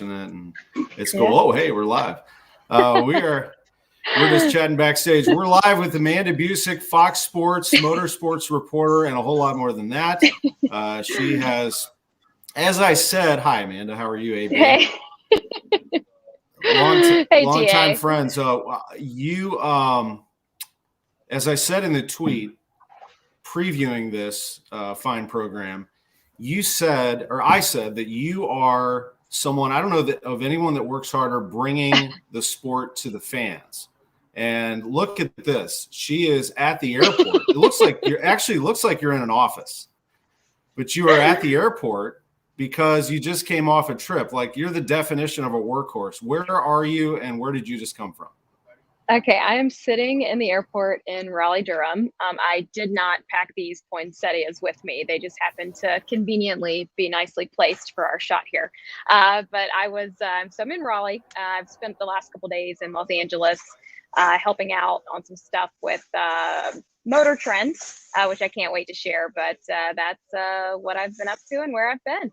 it, and it's cool. Oh, hey, we're live. We're just chatting backstage. We're live with Amanda Busick, Fox Sports motorsports reporter, and a whole lot more than that. She has, as I said, hi Amanda, how are you, AB? Hey. Long time friends. You, as I said in the tweet, previewing this fine program, you said, or I said, that you are someone, I don't know that of anyone that works harder bringing the sport to the fans. And look at this. She is at the airport. It looks like you're in an office, but you are at the airport because you just came off a trip. Like, you're the definition of a workhorse. Where are you and where did you just come from? Okay, I am sitting in the airport in Raleigh-Durham. I did not pack these poinsettias with me. They just happened to conveniently be nicely placed for our shot here. But I was, so I'm in Raleigh. I've spent the last couple days in Los Angeles helping out on some stuff with Motor Trends, which I can't wait to share. But that's what I've been up to and where I've been.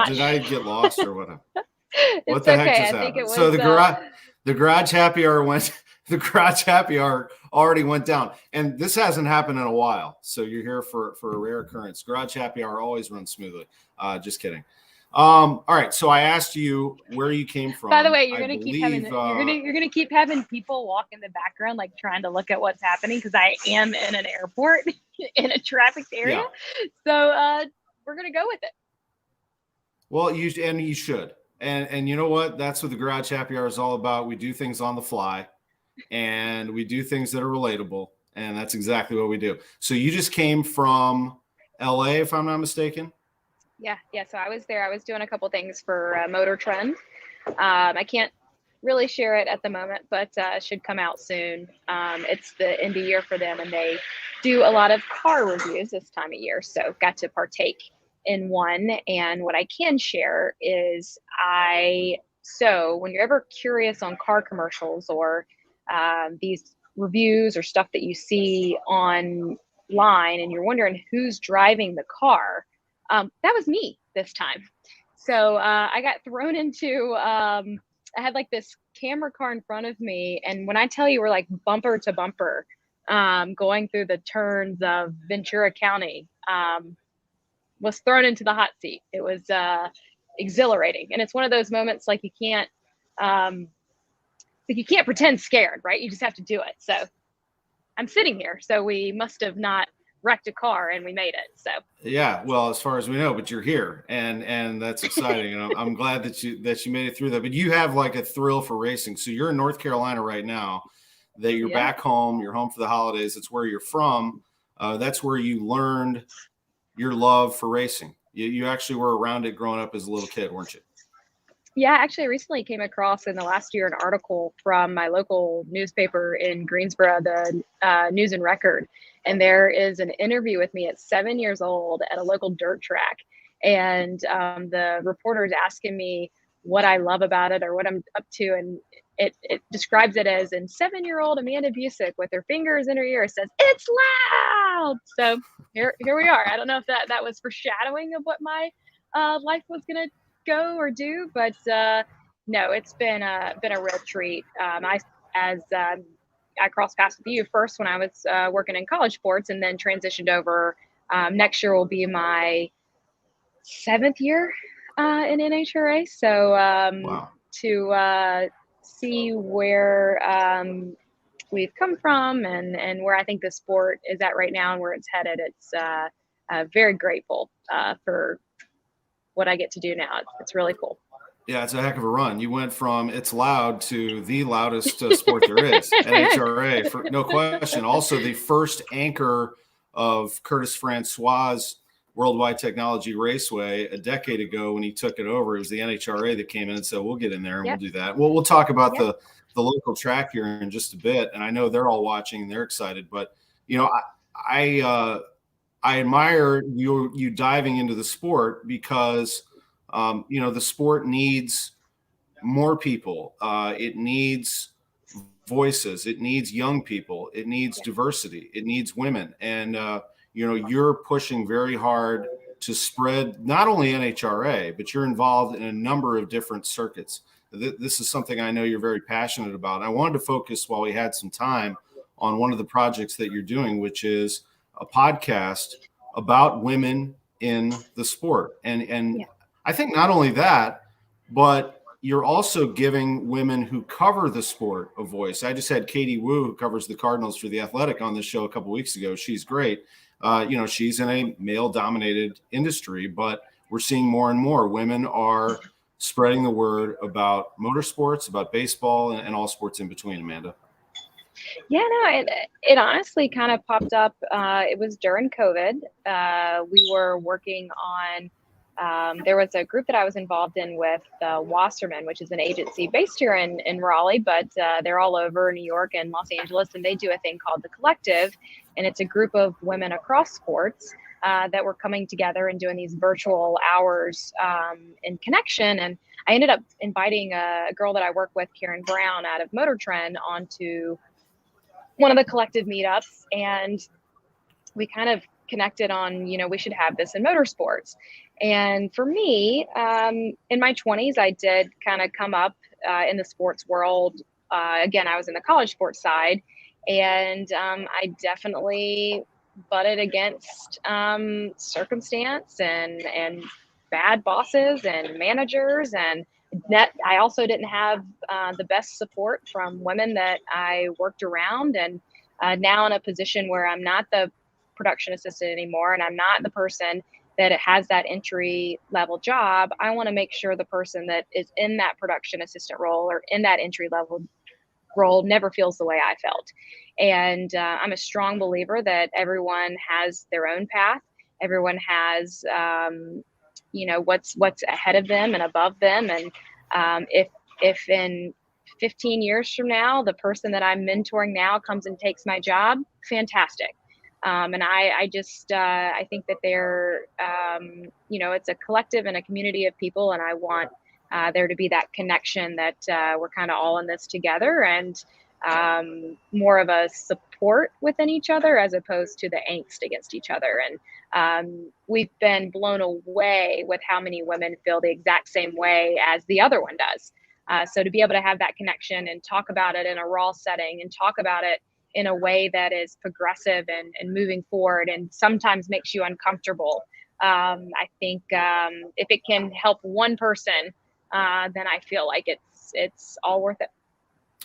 Did I get lost or what? What the heck just happened? So the garage happy hour went. The garage happy hour already went down, and this hasn't happened in a while. So you're here for a rare occurrence. Garage happy hour always runs smoothly. Just kidding. All right. So I asked you where you came from. By the way, you're gonna keep having people walk in the background, like trying to look at what's happening, because I am in an airport in a trafficked area. Yeah. So we're gonna go with it. Well, you should. And you know what? That's what the Garage Happy Hour is all about. We do things on the fly, and we do things that are relatable, and that's exactly what we do. So you just came from LA, if I'm not mistaken? Yeah. So I was there. I was doing a couple things for Motor Trend. I can't really share it at the moment, but it should come out soon. It's the end of year for them, and they do a lot of car reviews this time of year, so got to partake in one. And what I can share is so when you're ever curious on car commercials or these reviews or stuff that you see online and you're wondering who's driving the car, that was me this time. So I got thrown into, I had like this camera car in front of me. And when I tell you we're like bumper to bumper, going through the turns of Ventura County, was thrown into the hot seat. It was exhilarating, and it's one of those moments like you can't pretend scared, right? You just have to do it. So I'm sitting here, so we must have not wrecked a car, and we made it. So yeah, well, as far as we know, but you're here, and that's exciting. And I'm glad that you made it through that. But you have like a thrill for racing. So you're in North Carolina right now. That you're back home. You're home for the holidays. That's where you're from. That's where you learned your love for racing. You actually were around it growing up as a little kid, weren't you? Yeah, actually, I recently came across in the last year an article from my local newspaper in Greensboro, the News and Record. And there is an interview with me at 7 years old at a local dirt track. And the reporter is asking me what I love about it or what I'm up to. And it describes it as, and 7-year-old Amanda Busick with her fingers in her ear says, "It's loud." So here we are. I don't know if that was foreshadowing of what my life was going to go or do, but no, it's been a real treat. I crossed paths with you first when I was working in college sports, and then transitioned over. Next year will be my 7th year in NHRA. So wow. To see where we've come from and where I think the sport is at right now and where it's headed, it's very grateful for what I get to do now. It's really cool. Yeah, it's a heck of a run. You went from it's loud to the loudest sport there is, NHRA, for no question. Also, the first anchor of Curtis Francois' Wide Technology Raceway a decade ago when he took it over. It was the NHRA that came in and said, "We'll get in there and we'll do that." Well, we'll talk about the local track here in just a bit, and I know they're all watching and they're excited. But you know, I admire you diving into the sport because The sport needs more people. It needs voices. It needs young people. It needs diversity. It needs women. And, you're pushing very hard to spread not only NHRA, but you're involved in a number of different circuits. This is something I know you're very passionate about. I wanted to focus while we had some time on one of the projects that you're doing, which is a podcast about women in the sport. And I think not only that, but you're also giving women who cover the sport a voice. I just had Katie Wu, who covers the Cardinals for The Athletic, on this show a couple of weeks ago. She's great. She's in a male-dominated industry, but we're seeing more and more women are spreading the word about motorsports, about baseball, and all sports in between, Amanda. Yeah, no, it honestly kind of popped up. It was during COVID. We were working on, there was a group that I was involved in with Wasserman, which is an agency based here in Raleigh, but they're all over New York and Los Angeles, and they do a thing called The Collective, and it's a group of women across sports that were coming together and doing these virtual hours in connection. And I ended up inviting a girl that I work with, Karen Brown, out of Motor Trend, onto one of the collective meetups, and we kind of connected on, we should have this in motorsports. And for me, in my 20s, I did kind of come up in the sports world. Again, I was in the college sports side, and I definitely butted against circumstance and bad bosses and managers, and I also didn't have the best support from women that I worked around. And now in a position where I'm not the production assistant anymore, and I'm not the person that has that entry level job, I want to make sure the person that is in that production assistant role or in that entry level role never feels the way I felt. And I'm a strong believer that everyone has their own path. Everyone has, what's ahead of them and above them. And if in 15 years from now, the person that I'm mentoring now comes and takes my job, fantastic. And I think that they're, it's a collective and a community of people, and I want there to be that connection that we're kind of all in this together, and more of a support within each other as opposed to the angst against each other. And we've been blown away with how many women feel the exact same way as the other one does. So to be able to have that connection and talk about it in a raw setting and talk about it in a way that is progressive and moving forward and sometimes makes you uncomfortable. I think if it can help one person, then I feel like it's all worth it.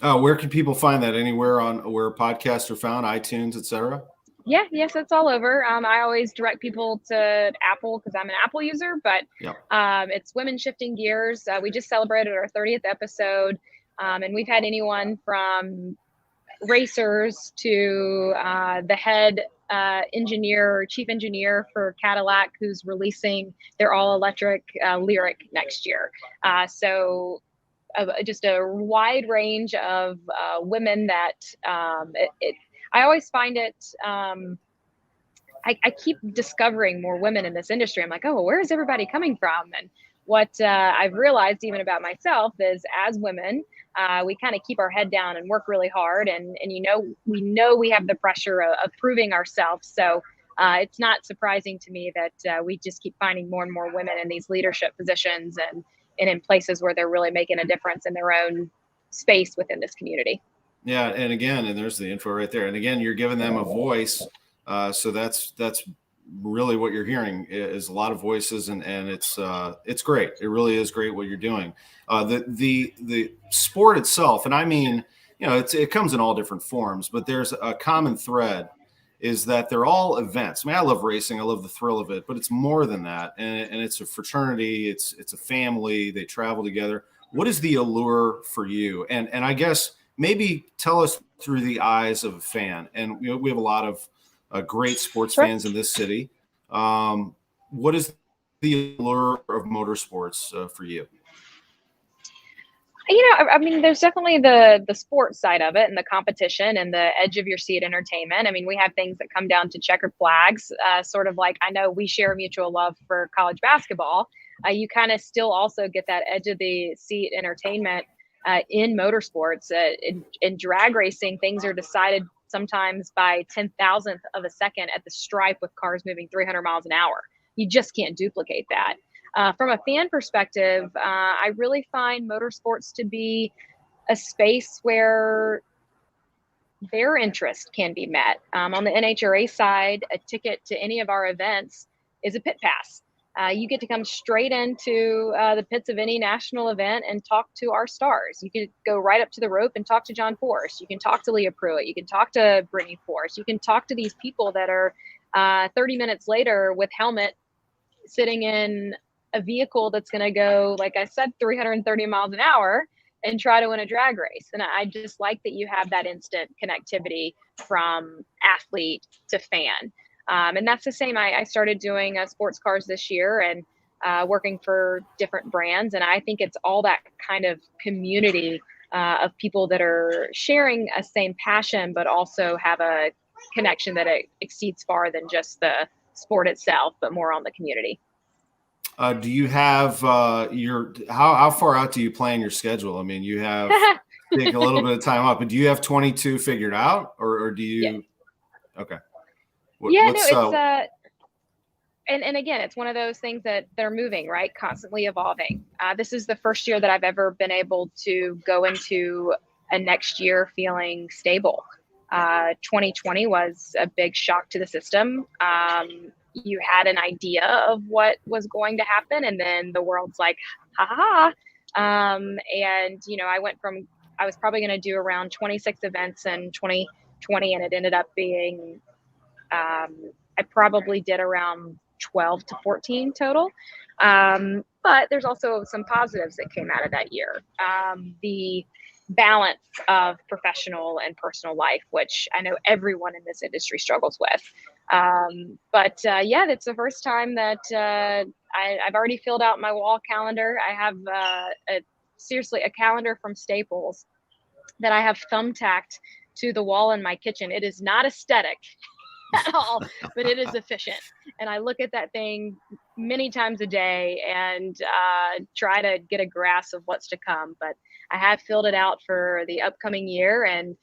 Where can people find that? Anywhere on where podcasts are found, iTunes, etc.? Yes, it's all over. I always direct people to Apple because I'm an Apple user, but it's Women Shifting Gears. We just celebrated our 30th episode, and we've had anyone from racers to the head chief engineer for Cadillac, who's releasing their all-electric Lyric next year. So just a wide range of women that I always find it, I keep discovering more women in this industry. I'm like, oh, well, where is everybody coming from? And what I've realized even about myself is, as women, we kind of keep our head down and work really hard. And we know we have the pressure of proving ourselves. So it's not surprising to me that we just keep finding more and more women in these leadership positions and in places where they're really making a difference in their own space within this community. Yeah. And there's the info right there. And again, you're giving them a voice. So that's really what you're hearing is a lot of voices, and it's great. It really is great what you're doing. The sport itself, and I mean, it comes in all different forms, but there's a common thread is that they're all events. I mean, I love racing. I love the thrill of it, but it's more than that. And it's a fraternity. It's a family. They travel together. What is the allure for you? And I guess maybe tell us through the eyes of a fan. And we have a lot of great sports fans in this city. What is the allure of motorsports for you? I mean, there's definitely the sports side of it and the competition and the edge of your seat entertainment. I mean, we have things that come down to checkered flags, sort of like, I know we share a mutual love for college basketball. you kind of still also get that edge of the seat entertainment in motorsports. In drag racing, things are decided sometimes by 10,000th of a second at the stripe with cars moving 300 miles an hour. You just can't duplicate that. From a fan perspective, I really find motorsports to be a space where their interest can be met. On the NHRA side, a ticket to any of our events is a pit pass. You get to come straight into the pits of any national event and talk to our stars. You can go right up to the rope and talk to John Force. You can talk to Leah Pruitt. You can talk to Brittany Force. You can talk to these people that are 30 minutes later with helmet sitting in a vehicle that's going to go, like I said, 330 miles an hour and try to win a drag race. And I just like that you have that instant connectivity from athlete to fan. And that's the same. I started doing sports cars this year and working for different brands. And I think it's all that kind of community of people that are sharing a same passion, but also have a connection that exceeds far than just the sport itself, but more on the community. Do you have how far out do you plan your schedule? I mean, you have take a little bit of time off, but do you have 22 figured out, or do you? Yeah. Okay. It's and again, it's one of those things that they're moving, right? Constantly evolving. This is the first year that I've ever been able to go into a next year feeling stable. 2020 was a big shock to the system. You had an idea of what was going to happen, and then the world's like, ha. And, I was probably going to do around 26 events in 2020, and it ended up being, I probably did around 12 to 14 total. But there's also some positives that came out of that year. The balance of professional and personal life, which I know everyone in this industry struggles with. But that's the first time that I've already filled out my wall calendar. I have seriously a calendar from Staples that I have thumbtacked to the wall in my kitchen. It is not aesthetic at all, but it is efficient. And I look at that thing many times a day and try to get a grasp of what's to come. But I have filled it out for the upcoming year, and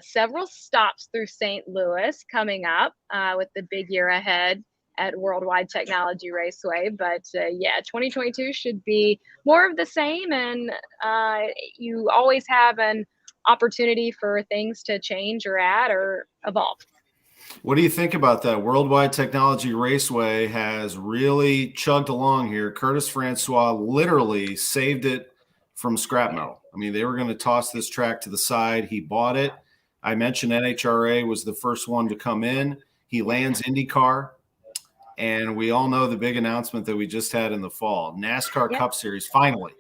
several stops through St. Louis coming up with the big year ahead at Wide Technology Raceway. But 2022 should be more of the same, and you always have an opportunity for things to change or add or evolve. What do you think about that? Wide Technology Raceway has really chugged along here. Curtis Francois literally saved it from scrap metal. I mean, they were going to toss this track to the side. He bought it. I mentioned NHRA was the first one to come in. He lands IndyCar. And we all know the big announcement that we just had in the fall. NASCAR Cup Series, finally.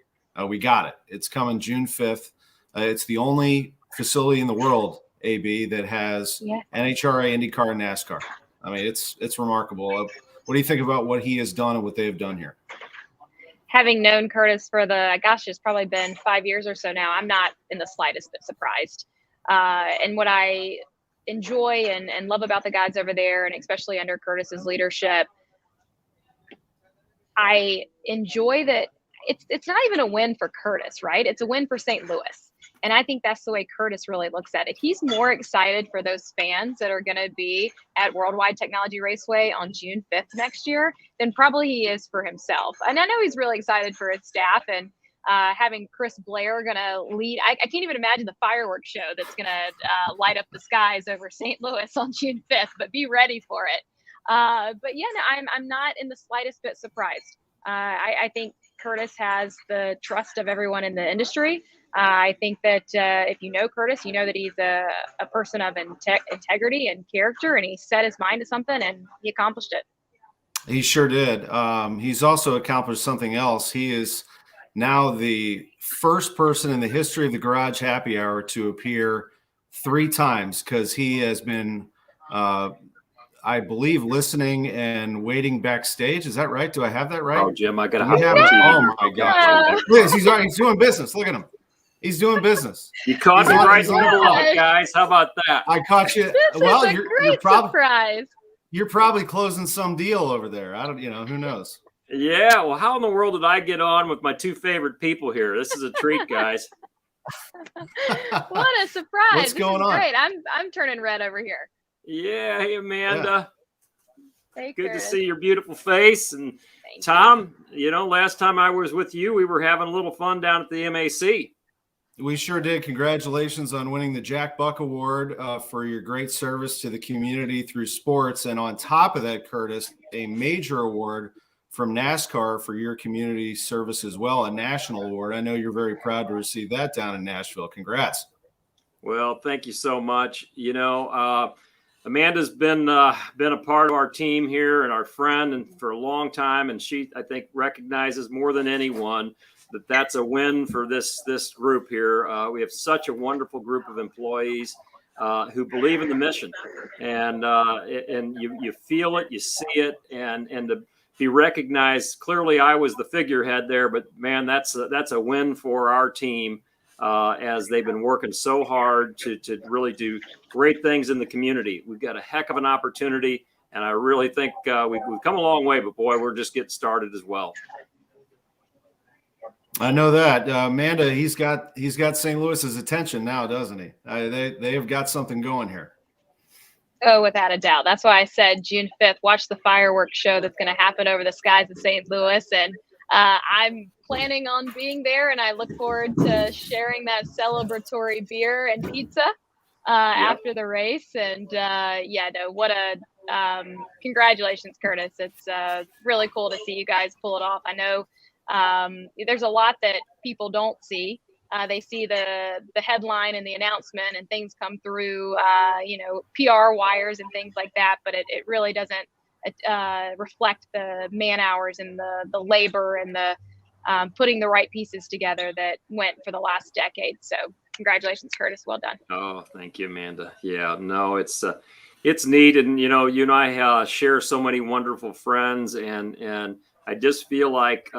We got it. It's coming June 5th. It's the only facility in the world, AB, that has NHRA, IndyCar, and NASCAR. I mean, it's remarkable. What do you think about what he has done and what they have done here? Having known Curtis for it's probably been 5 years or so now, I'm not in the slightest bit surprised. And what I enjoy and love about the guys over there, and especially under Curtis's leadership, I enjoy that it's not even a win for Curtis, right? It's a win for St. Louis. And I think that's the way Curtis really looks at it. He's more excited for those fans that are going to be at Wide Technology Raceway on June 5th next year than probably he is for himself. And I know he's really excited for his staff, and having Chris Blair going to lead. I can't even imagine the fireworks show that's going to light up the skies over St. Louis on June 5th, but be ready for it. I'm not in the slightest bit surprised. I think Curtis has the trust of everyone in the industry. I think that if you know Curtis, you know that he's a person of integrity and character, and he set his mind to something and he accomplished it. He sure did. He's also accomplished something else. He is now the first person in the history of the Garage Happy Hour to appear 3 times, because he has been, I believe, listening and waiting backstage. Is that right? Do I have that right? Oh, Jim, I got to have it. Oh, my God. Liz, he's doing business. Look at him. He's doing business. You caught me right in the middle, guys. How about that? I caught you. You're probably surprise. You're probably closing some deal over there. I don't, who knows? Yeah. Well, how in the world did I get on with my two favorite people here? This is a treat, guys. What a surprise. What's going on? Great. I'm turning red over here. Yeah. Hey, Amanda. Hey, Good Curtis. to see your beautiful face. And Thank Tom, last time I was with you, we were having a little fun down at the MAC. We sure did. Congratulations on winning the Jack Buck Award for your great service to the community through sports. And on top of that, Curtis, a major award from NASCAR for your community service as well, a national award. I know you're very proud to receive that down in Nashville. Congrats. Well, thank you so much. Amanda's been a part of our team here and our friend and for a long time. And she, I think, recognizes more than anyone that that's a win for this group here. We have such a wonderful group of employees who believe in the mission, and you feel it, you see it, and to be recognized. Clearly, I was the figurehead there, but man, that's a win for our team. As they've been working so hard to really do great things in the community. We've got a heck of an opportunity, and I really think we've come a long way, but boy, we're just getting started as well. I know that. Amanda, he's got St. Louis's attention now, doesn't he? They have got something going here. Oh, without a doubt. That's why I said June 5th, watch the fireworks show that's going to happen over the skies of St. Louis. And I'm planning on being there, and I look forward to sharing that celebratory beer and pizza after the race. And what a congratulations, Curtis. It's really cool to see you guys pull it off. I know there's a lot that people don't see. They see the headline and the announcement and things come through, PR wires and things like that, but it really doesn't reflect the man hours and the labor and the putting the right pieces together that went for the last decade. So congratulations, Curtis. Well done. Oh, thank you, Amanda. Yeah, no, it's neat. And, you and I share so many wonderful friends, and I just feel like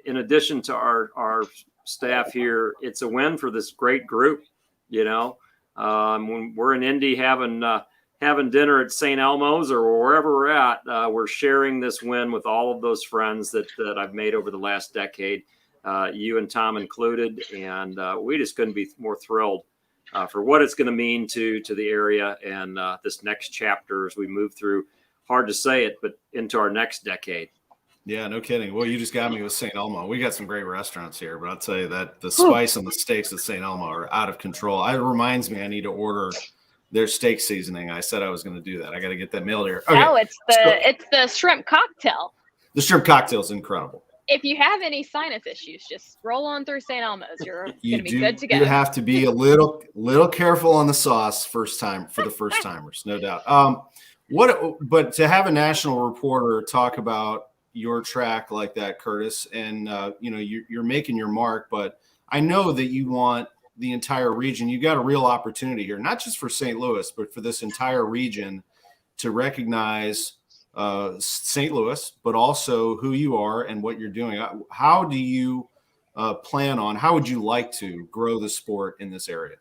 in addition to our staff here, it's a win for this great group. When we're in Indy having dinner at St. Elmo's or wherever we're at, we're sharing this win with all of those friends that I've made over the last decade, you and Tom included. And we just couldn't be more thrilled for what it's going to mean to the area and this next chapter as we move through, hard to say it, but into our next decade. Yeah, no kidding. Well, you just got me with St. Elmo. We got some great restaurants here, but I'll tell you that the spice and the steaks at St. Elmo are out of control. It reminds me I need to order their steak seasoning. I said I was going to do that. I got to get that mailed here. Okay. No, it's the shrimp cocktail. The shrimp cocktail is incredible. If you have any sinus issues, just roll on through St. Elmo's. You're going to be good to go. You have to be a little careful on the sauce for the first timers, no doubt. But to have a national reporter talk about your track like that, Curtis, and you're making your mark, but I know that you want the entire region. You got a real opportunity here, not just for St. Louis, but for this entire region to recognize St. Louis, but also who you are and what you're doing. How do you how would you like to grow the sport in this area?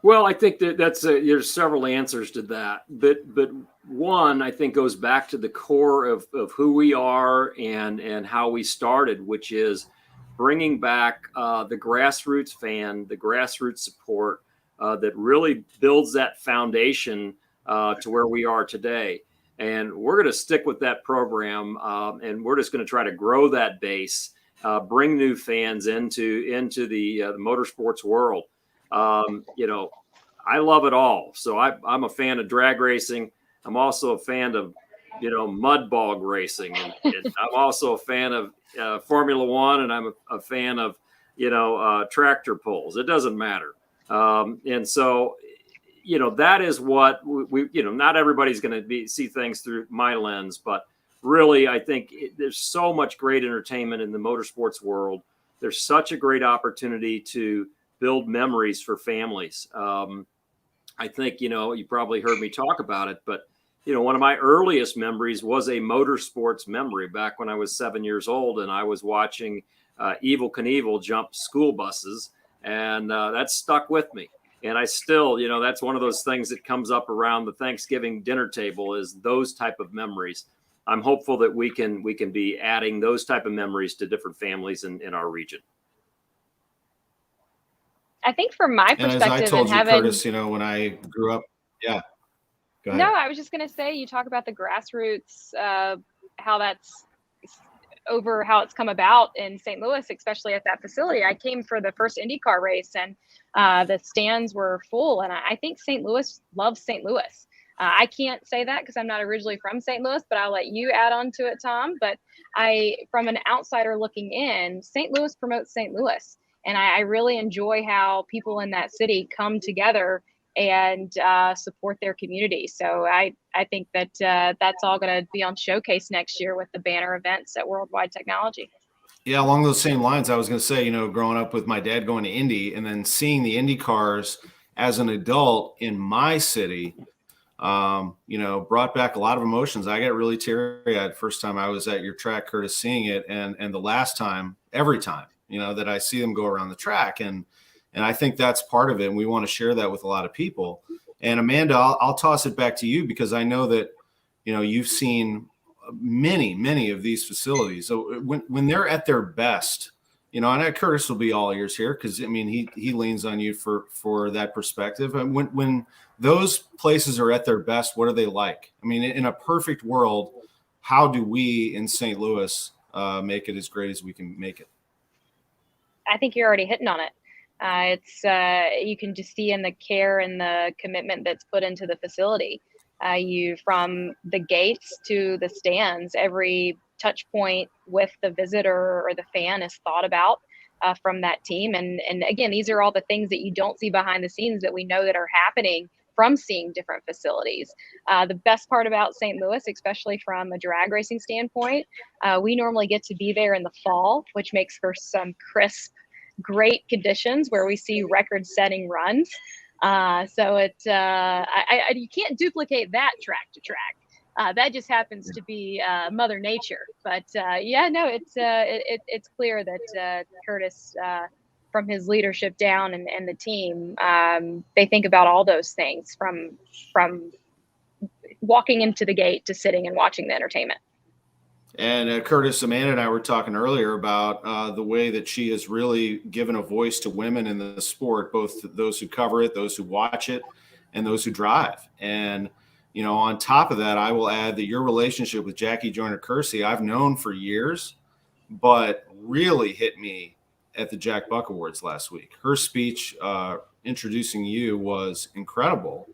Well, I think there's several answers to that, but one I think goes back to the core of who we are and how we started, which is bringing back the grassroots fan, the grassroots support that really builds that foundation to where we are today. And we're going to stick with that program, and we're just going to try to grow that base, bring new fans into the motorsports world. I love it all. So I'm a fan of drag racing. I'm also a fan of, mud bog racing. And I'm also a fan of Formula One, and I'm a fan of, tractor pulls. It doesn't matter. And so, that is what we not everybody's going to see things through my lens, but really, I think there's so much great entertainment in the motorsports world. There's such a great opportunity to build memories for families. I think, you probably heard me talk about it, but, one of my earliest memories was a motorsports memory back when I was 7 years old, and I was watching Evel Knievel jump school buses, and that stuck with me. And I still, that's one of those things that comes up around the Thanksgiving dinner table is those type of memories. I'm hopeful that we can be adding those type of memories to different families in our region. I think from my And as I perspective, told and you, having Curtis, when I grew up, yeah, go no, ahead. I was just going to say, you talk about the grassroots, how that's over how it's come about in St. Louis, especially at that facility. I came for the first IndyCar race, and the stands were full. And I think St. Louis loves St. Louis. I can't say that because I'm not originally from St. Louis, but I'll let you add on to it, Tom. But from an outsider looking in, St. Louis promotes St. Louis. And I really enjoy how people in that city come together and support their community. So I think that that's all going to be on showcase next year with the banner events at Wide Technology. Yeah, along those same lines, I was going to say, growing up with my dad going to Indy and then seeing the Indy cars as an adult in my city, brought back a lot of emotions. I got really teary-eyed first time I was at your track, Curtis, seeing it, and the last time, every time, that I see them go around the track. And I think that's part of it. And we want to share that with a lot of people. And Amanda, I'll toss it back to you because I know that, you've seen many of these facilities. So when they're at their best, and Curtis will be all ears here because he leans on you for that perspective. And when those places are at their best, what are they like? In a perfect world, how do we in St. Louis make it as great as we can make it? I think you're already hitting on it. It's you can just see in the care and the commitment that's put into the facility. You from the gates to the stands, every touch point with the visitor or the fan is thought about from that team. And again, these are all the things that you don't see behind the scenes that we know that are happening from seeing different facilities. The best part about St. Louis, especially from a drag racing standpoint, we normally get to be there in the fall, which makes for some crisp, great conditions where we see record-setting runs. So you can't duplicate that track to track. That just happens to be Mother Nature. But it's clear that Curtis, from his leadership down and the team, they think about all those things from walking into the gate to sitting and watching the entertainment. And Curtis, Amanda and I were talking earlier about the way that she has really given a voice to women in the sport, both those who cover it, those who watch it, and those who drive. And, on top of that, I will add that your relationship with Jackie Joyner-Kersee, I've known for years, but really hit me at the Jack Buck Awards last week. Her speech introducing you was incredible.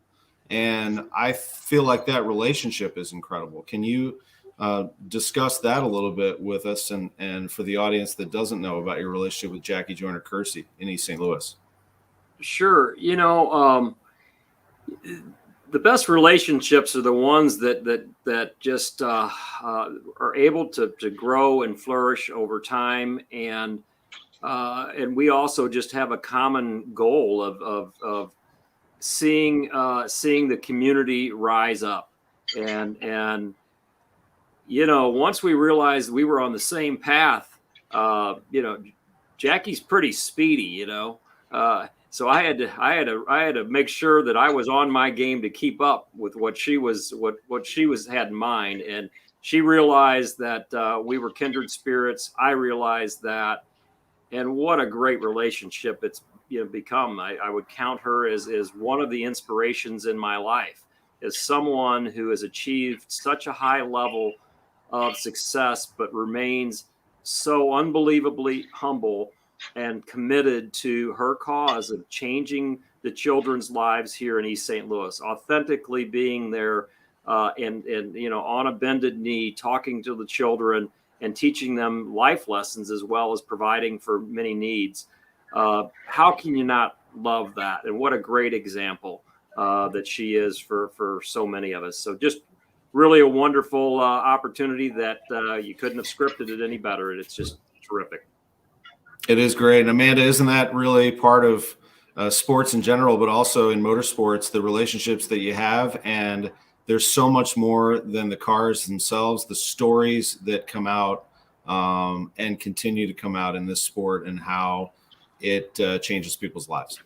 And I feel like that relationship is incredible. Can you discuss that a little bit with us and for the audience that doesn't know about your relationship with Jackie Joyner-Kersee in East St. Louis? Sure. The best relationships are the ones that just are able to grow and flourish over time. And we also just have a common goal of seeing the community rise up. And once we realized we were on the same path, Jackie's pretty speedy, so I had to make sure that I was on my game to keep up with what she had in mind. And she realized that we were kindred spirits. I realized that, and what a great relationship it's become. I would count her as one of the inspirations in my life, as someone who has achieved such a high level of success, but remains so unbelievably humble and committed to her cause of changing the children's lives here in East St. Louis, authentically being there and on a bended knee, talking to the children and teaching them life lessons as well as providing for many needs. How can you not love that? And what a great example that she is for so many of us. So just really a wonderful opportunity that you couldn't have scripted it any better. It's just terrific. It is great. And Amanda, isn't that really part of sports in general, but also in motorsports, the relationships that you have? And there's so much more than the cars themselves, the stories that come out and continue to come out in this sport and how it changes people's lives.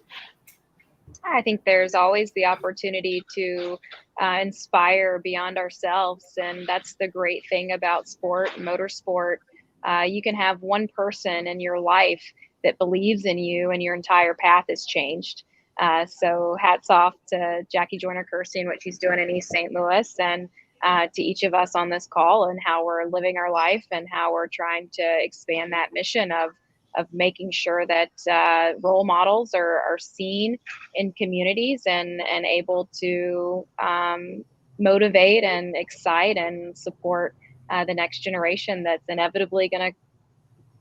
I think there's always the opportunity to inspire beyond ourselves. And that's the great thing about sport, motorsport. You can have one person in your life that believes in you and your entire path has changed. So hats off to Jackie Joyner-Kersee and what she's doing in East St. Louis, and to each of us on this call, and how we're living our life and how we're trying to expand that mission of making sure that role models are seen in communities and able to motivate and excite and support the next generation that's inevitably going to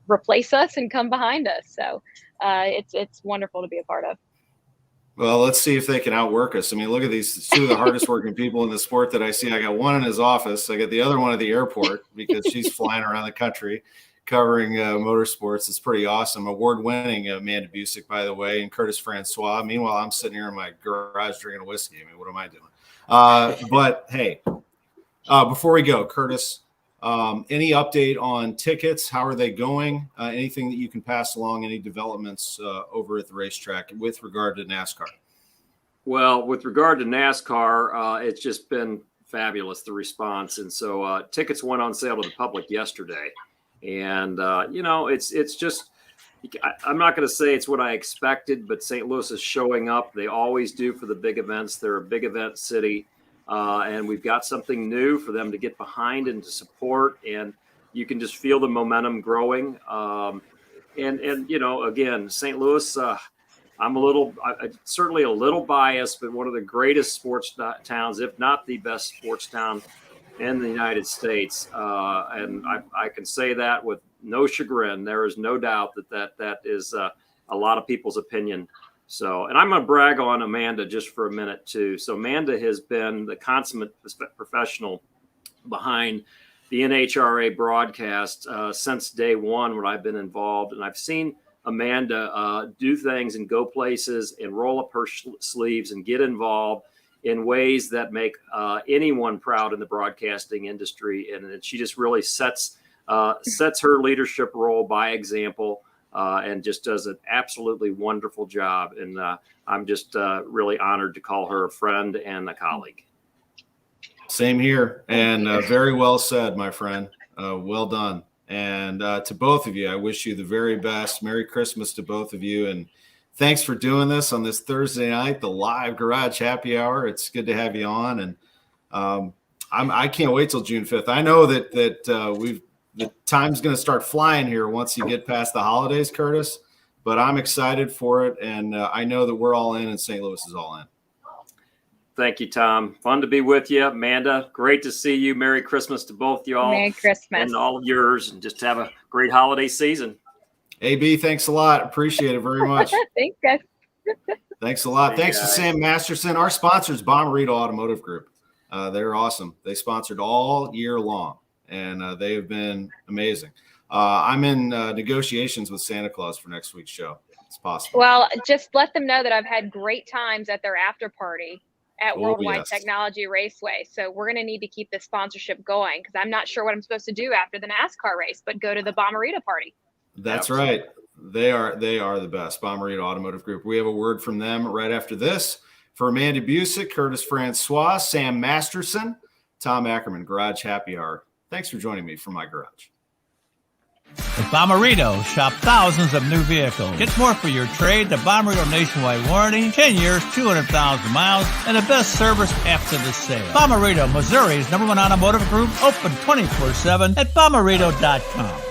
replace us and come behind us. So it's wonderful to be a part of. Well, let's see if they can outwork us. I mean, look at these two of the hardest working people in the sport that I see. I got one in his office. I got the other one at the airport because she's flying around the country covering motorsports. It's pretty awesome. Award-winning Amanda Busick, by the way, and Curtis Francois. Meanwhile, I'm sitting here in my garage drinking whiskey. I mean, what am I doing? But hey, before we go, Curtis, any update on tickets? How are they going? Anything that you can pass along? Any developments over at the racetrack with regard to NASCAR? Well, with regard to NASCAR, it's just been fabulous, the response. And so tickets went on sale to the public yesterday. And, it's just, I'm not going to say it's what I expected, but St. Louis is showing up. They always do for the big events. They're a big event city. And we've got something new for them to get behind and to support. And you can just feel the momentum growing. Again, St. Louis, I'm certainly a little biased, but one of the greatest sports towns, if not the best sports town in the United States. And I can say that with no chagrin. There is no doubt that is a lot of people's opinion. So, and I'm going to brag on Amanda just for a minute too. So Amanda has been the consummate professional behind the NHRA broadcast since day one when I've been involved. And I've seen Amanda do things and go places and roll up her sleeves and get involved in ways that make anyone proud in the broadcasting industry. And she just really sets her leadership role by example. And just does an absolutely wonderful job. And I'm just really honored to call her a friend and a colleague. Same here. And very well said, my friend. Well done. And to both of you, I wish you the very best. Merry Christmas to both of you. And thanks for doing this on this Thursday night, the live Garage Happy Hour. It's good to have you on. And I can't wait till June 5th. I know that the time's going to start flying here once you get past the holidays, Curtis, but I'm excited for it. And I know that we're all in and St. Louis is all in. Thank you, Tom. Fun to be with you. Amanda, great to see you. Merry Christmas to both y'all. Merry Christmas. And all of yours. And just have a great holiday season. AB, thanks a lot. Appreciate it very much. Thanks, guys. Thanks a lot. Thanks to Sam Masterson. Our sponsors, Bommarito Automotive Group. They're awesome. They sponsored all year long. And they have been amazing. I'm in negotiations with Santa Claus for next week's show. It's possible. Well, just let them know that I've had great times at their after party at Wide Technology Raceway. So we're going to need to keep this sponsorship going because I'm not sure what I'm supposed to do after the NASCAR race, but go to the Bommarito party. That's right. They are the best. Bommarito Automotive Group. We have a word from them right after this. For Amanda Busick, Curtis Francois, Sam Masterson, Tom Ackerman, Garage Happy Hour. Thanks for joining me from my garage. At Bommarito, shop thousands of new vehicles. Get more for your trade. The Bommarito nationwide warranty, 10 years, 200,000 miles, and the best service after the sale. Bommarito, Missouri's #1 automotive group, open 24/7 at Bommarito.com.